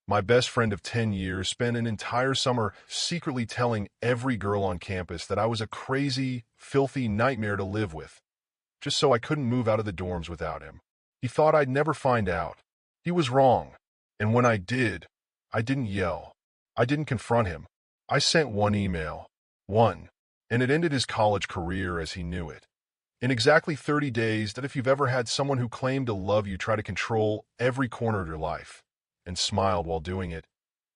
My best friend of 10 years spent an entire summer secretly telling every girl on campus that I was a crazy, filthy nightmare to live with, just so I couldn't move out of the dorms without him. He thought I'd never find out. He was wrong. And when I did, I didn't yell. I didn't confront him. I sent one email. One. And it ended his college career as he knew it. In exactly 30 days, that if you've ever had someone who claimed to love you try to control every corner of your life, and smiled while doing it,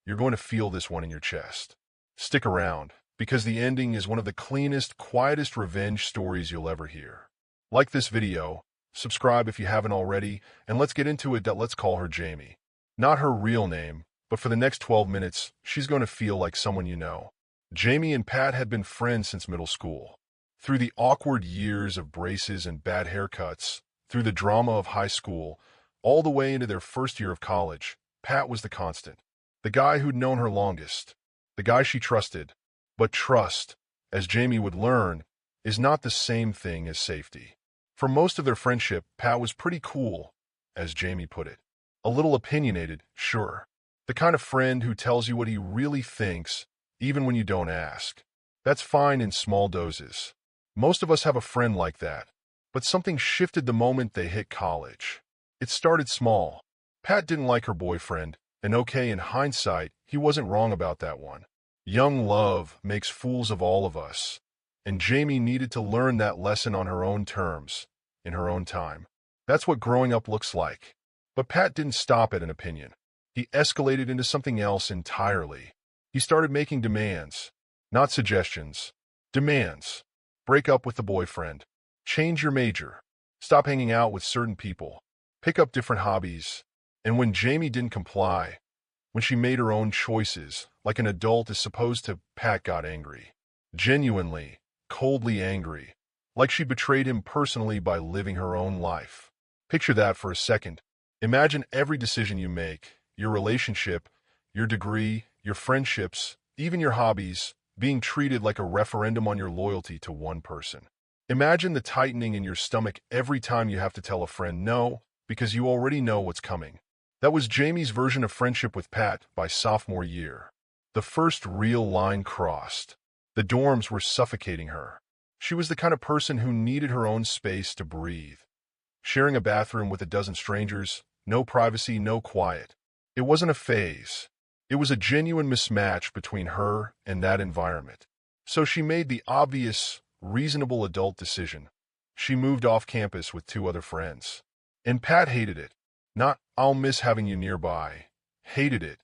you're going to feel this one in your chest. Stick around, because the ending is one of the cleanest, quietest revenge stories you'll ever hear. Like this video, subscribe if you haven't already, and let's get into it. Let's call her Jamie. Not her real name, but for the next 12 minutes, she's going to feel like someone you know. Jamie and Pat had been friends since middle school. Through the awkward years of braces and bad haircuts, through the drama of high school, all the way into their first year of college, Pat was the constant. The guy who'd known her longest. The guy she trusted. But trust, as Jamie would learn, is not the same thing as safety. For most of their friendship, Pat was pretty cool, as Jamie put it. A little opinionated, sure. The kind of friend who tells you what he really thinks, even when you don't ask. That's fine in small doses. Most of us have a friend like that. But something shifted the moment they hit college. It started small. Pat didn't like her boyfriend, and okay, in hindsight, he wasn't wrong about that one. Young love makes fools of all of us, and Jamie needed to learn that lesson on her own terms, in her own time. That's what growing up looks like. But Pat didn't stop at an opinion. He escalated into something else entirely. He started making demands, not suggestions. Demands. Break up with the boyfriend. Change your major. Stop hanging out with certain people. Pick up different hobbies. And when Jamie didn't comply, when she made her own choices, like an adult is supposed to, Pat got angry. Genuinely, coldly angry. Like she betrayed him personally by living her own life. Picture that for a second. Imagine every decision you make, your relationship, your degree, your friendships, even your hobbies, being treated like a referendum on your loyalty to one person. Imagine the tightening in your stomach every time you have to tell a friend no, because you already know what's coming. That was Jamie's version of friendship with Pat by sophomore year. The first real line crossed. The dorms were suffocating her. She was the kind of person who needed her own space to breathe. Sharing a bathroom with a dozen strangers, no privacy, no quiet. It wasn't a phase. It was a genuine mismatch between her and that environment. So she made the obvious, reasonable adult decision. She moved off campus with 2 other friends. And Pat hated it. Not, I'll miss having you nearby. Hated it.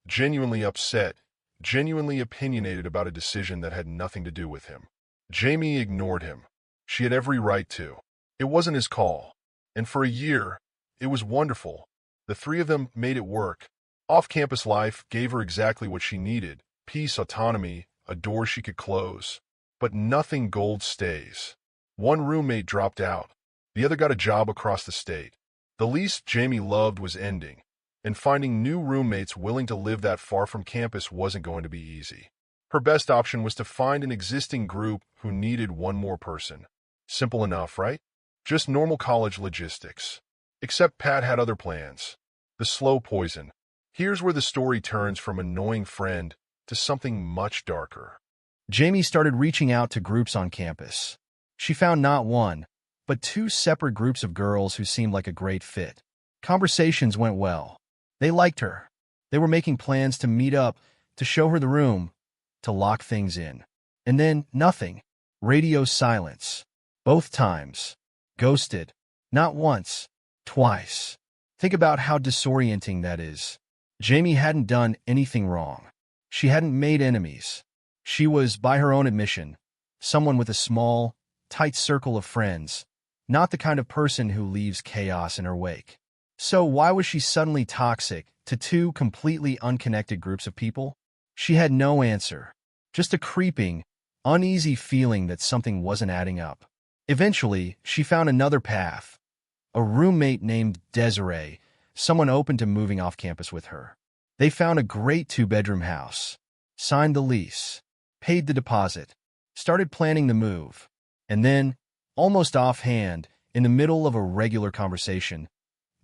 Genuinely upset, genuinely opinionated about a decision that had nothing to do with him. Jamie ignored him. She had every right to. It wasn't his call. And for a year, it was wonderful. The 3 of them made it work. Off-campus life gave her exactly what she needed. Peace, autonomy, a door she could close. But nothing gold stays. One roommate dropped out. The other got a job across the state. The least Jamie loved was ending, and finding new roommates willing to live that far from campus wasn't going to be easy. Her best option was to find an existing group who needed one more person. Simple enough, right? Just normal college logistics. Except Pat had other plans. The slow poison. Here's where the story turns from annoying friend to something much darker. Jamie started reaching out to groups on campus. She found not one, but 2 separate groups of girls who seemed like a great fit. Conversations went well. They liked her. They were making plans to meet up, to show her the room, to lock things in. And then nothing. Radio silence. Both times. Ghosted. Not once. Twice. Think about how disorienting that is. Jamie hadn't done anything wrong. She hadn't made enemies. She was, by her own admission, someone with a small, tight circle of friends, not the kind of person who leaves chaos in her wake. So why was she suddenly toxic to 2 completely unconnected groups of people? She had no answer, just a creeping, uneasy feeling that something wasn't adding up. Eventually, she found another path. A roommate named Desiree, someone open to moving off campus with her. They found a great 2-bedroom house, signed the lease, paid the deposit, started planning the move, and then, almost offhand, in the middle of a regular conversation,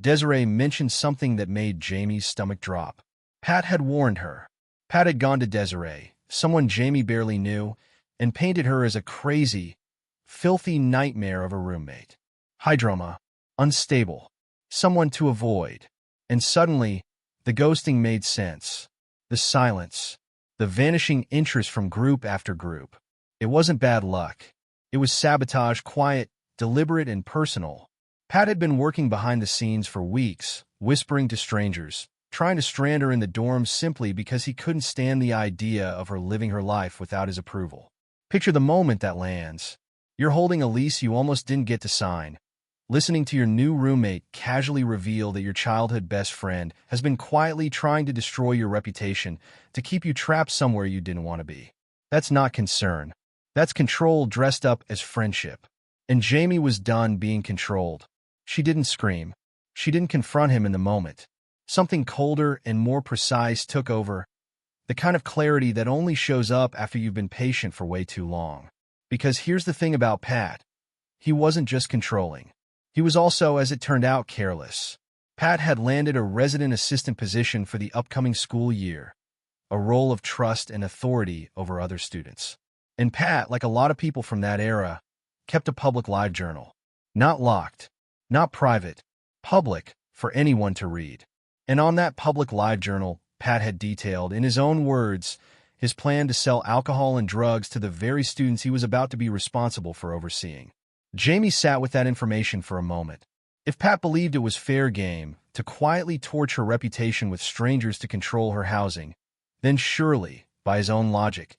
Desiree mentioned something that made Jamie's stomach drop. Pat had warned her. Pat had gone to Desiree, someone Jamie barely knew, and painted her as a crazy, filthy nightmare of a roommate. Hydroma, unstable, someone to avoid. And suddenly, the ghosting made sense. The silence, the vanishing interest from group after group. It wasn't bad luck. It was sabotage, quiet, deliberate, and personal. Pat had been working behind the scenes for weeks, whispering to strangers, trying to strand her in the dorms simply because he couldn't stand the idea of her living her life without his approval. Picture the moment that lands. You're holding a lease you almost didn't get to sign, listening to your new roommate casually reveal that your childhood best friend has been quietly trying to destroy your reputation to keep you trapped somewhere you didn't want to be. That's not concern. That's control dressed up as friendship. And Jamie was done being controlled. She didn't scream. She didn't confront him in the moment. Something colder and more precise took over, the kind of clarity that only shows up after you've been patient for way too long. Because here's the thing about Pat. He wasn't just controlling. He was also, as it turned out, careless. Pat had landed a resident assistant position for the upcoming school year, a role of trust and authority over other students. And Pat, like a lot of people from that era, kept a public live journal. Not locked, not private, public for anyone to read. And on that public live journal, Pat had detailed, in his own words, his plan to sell alcohol and drugs to the very students he was about to be responsible for overseeing. Jamie sat with that information for a moment. If Pat believed it was fair game to quietly torch her reputation with strangers to control her housing, then surely, by his own logic,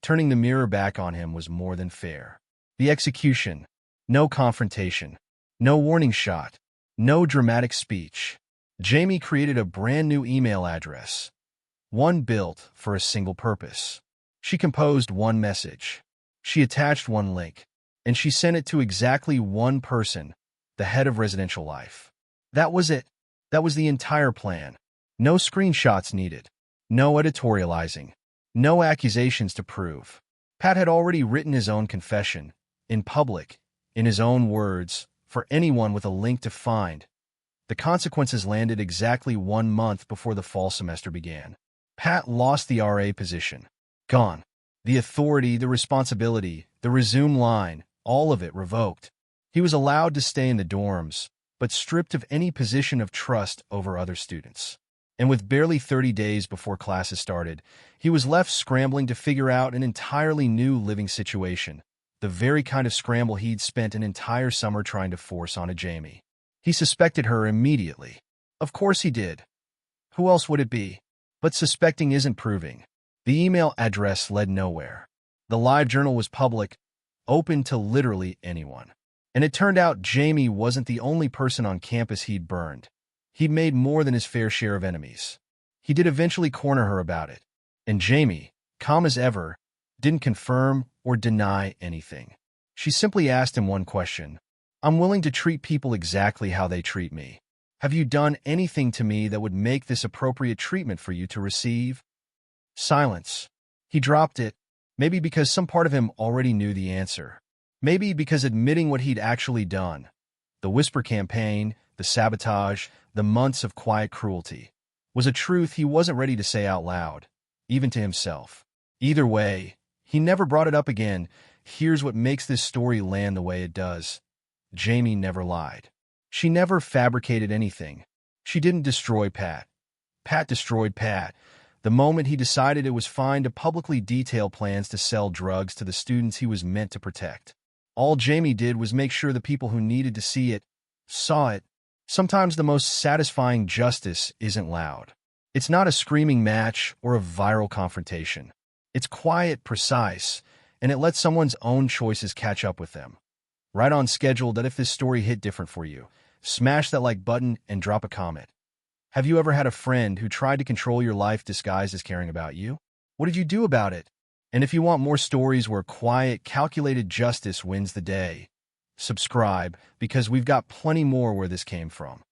turning the mirror back on him was more than fair. The execution. No confrontation. No warning shot. No dramatic speech. Jamie created a brand new email address, one built for a single purpose. She composed one message. She attached one link. And she sent it to exactly one person, the head of residential life. That was it. That was the entire plan. No screenshots needed. No editorializing. No accusations to prove. Pat had already written his own confession, in public, in his own words, for anyone with a link to find. The consequences landed exactly 1 month before the fall semester began. Pat lost the RA position. Gone. The authority, the responsibility, the resume line, all of it revoked. He was allowed to stay in the dorms, but stripped of any position of trust over other students. And with barely 30 days before classes started, he was left scrambling to figure out an entirely new living situation, the very kind of scramble he'd spent an entire summer trying to force onto Jamie. He suspected her immediately. Of course he did. Who else would it be? But suspecting isn't proving. The email address led nowhere. The live journal was public, open to literally anyone. And it turned out Jamie wasn't the only person on campus he'd burned. He'd made more than his fair share of enemies. He did eventually corner her about it. And Jamie, calm as ever, didn't confirm or deny anything. She simply asked him one question. I'm willing to treat people exactly how they treat me. Have you done anything to me that would make this appropriate treatment for you to receive? Silence. He dropped it. Maybe because some part of him already knew the answer. Maybe because admitting what he'd actually done, the whisper campaign, the sabotage, the months of quiet cruelty, was a truth he wasn't ready to say out loud, even to himself. Either way, he never brought it up again. Here's what makes this story land the way it does. Jamie never lied. She never fabricated anything. She didn't destroy Pat. Pat destroyed Pat. The moment he decided it was fine to publicly detail plans to sell drugs to the students he was meant to protect. All Jamie did was make sure the people who needed to see it, saw it. Sometimes the most satisfying justice isn't loud. It's not a screaming match or a viral confrontation. It's quiet, precise, and it lets someone's own choices catch up with them. Right on schedule. That if this story hit different for you, smash that like button and drop a comment. Have you ever had a friend who tried to control your life disguised as caring about you? What did you do about it? And if you want more stories where quiet, calculated justice wins the day, subscribe, because we've got plenty more where this came from.